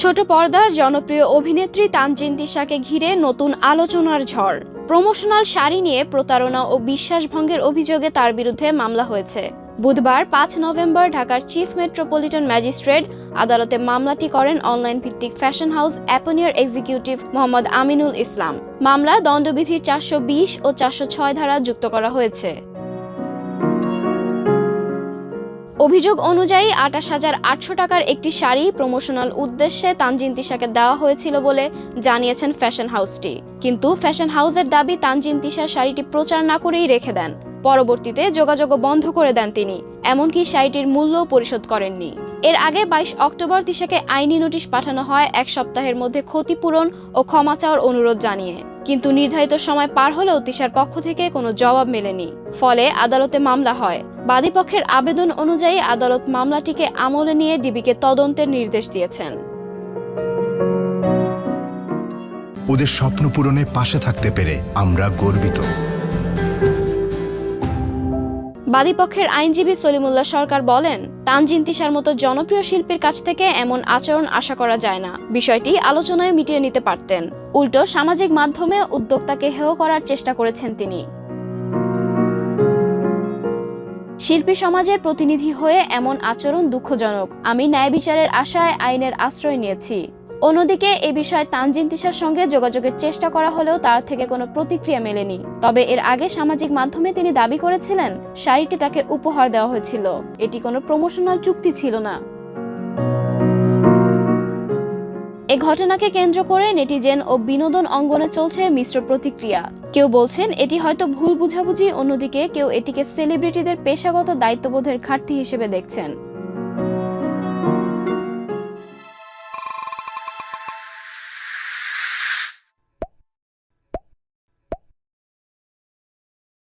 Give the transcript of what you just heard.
ছোট পর্দার জনপ্রিয় অভিনেত্রী তানজিন তিশাকে ঘিরে নতুন আলোচনার ঝড়। প্রমোশনাল শাড়ি নিয়ে প্রতারণা ও বিশ্বাসভঙ্গের অভিযোগে তার বিরুদ্ধে মামলা হয়েছে। বুধবার ৫ নভেম্বর ঢাকার চিফ মেট্রোপলিটন ম্যাজিস্ট্রেট আদালতে মামলাটি করেন অনলাইন ভিত্তিক ফ্যাশন হাউস অ্যাপনিয়ার এক্সিকিউটিভ মোহাম্মদ আমিনুল ইসলাম। মামলায় দণ্ডবিধির ৪২০ ও ৪০৬ ধারা যুক্ত করা হয়েছে। অভিযোগ অনুযায়ী ২৮,৮০০ টাকার একটি শাড়ি প্রমোশনাল উদ্দেশ্যে তানজিন তিশাকে দেওয়া হয়েছিল বলে জানিয়েছেন ফ্যাশন হাউসটি। কিন্তু ফ্যাশন হাউসের দাবি তানজিন তিশা শাড়িটি প্রচার না করেই রেখে দেন। পরবর্তীতে যোগাযোগও বন্ধ করে দেন তিনি, এমনকি শাড়িটির মূল্যও পরিশোধ করেননি। এর আগে ২২ অক্টোবর তিশাকে আইনি নোটিশ পাঠানো হয় ১ সপ্তাহের মধ্যে ক্ষতিপূরণ ও ক্ষমা চাওয়ার অনুরোধ জানিয়ে। কিন্তু নির্ধারিত সময় পার হলেও তিশার পক্ষ থেকে কোনো জবাব মেলেনি। ফলে আদালতে মামলা হয়। বাদীপক্ষের আবেদন অনুযায়ী আদালত মামলাটিকে আমলে নিয়ে ডিবিকে তদন্তের নির্দেশ দিয়েছেন। ওদের স্বপ্ন পূরণে পাশে থাকতে পেরে আমরা গর্বিত। বাদীপক্ষের আইনজীবী সলিমুল্লাহ সরকার বলেন, তানজিন তিশার মতো জনপ্রিয় শিল্পীর কাছ থেকে এমন আচরণ আশা করা যায় না। বিষয়টি আলোচনায় মিটিয়ে নিতে পারতেন। উল্টো সামাজিক মাধ্যমে উদ্যোক্তাকে হেয় করার চেষ্টা করেছেন তিনি। শিল্পী সমাজের প্রতিনিধি হয়ে এমন আচরণ দুঃখজনক। আমি ন্যায় বিচারের আশায় আইনের আশ্রয় নিয়েছি। অন্যদিকে এ বিষয়ে তানজিন তিশার সঙ্গে যোগাযোগের চেষ্টা করা হলেও তার থেকে কোনো প্রতিক্রিয়া মেলেনি। তবে এর আগে সামাজিক মাধ্যমে তিনি দাবি করেছিলেন শাড়িটি তাকে উপহার দেওয়া হয়েছিল। এটি কোনো প্রমোশনাল চুক্তি ছিল না। এ ঘটনাকে কেন্দ্র করে নেটিজেন ও বিনোদন অঙ্গনে চলছে মিশ্র প্রতিক্রিয়া। কেউ বলছেন এটি হয়তো ভুল বুঝাবুঝি, অন্যদিকে কেউ এটিকে সেলিব্রিটিদের পেশাগত দায়িত্ববোধের ঘাটতি হিসেবে দেখছেন।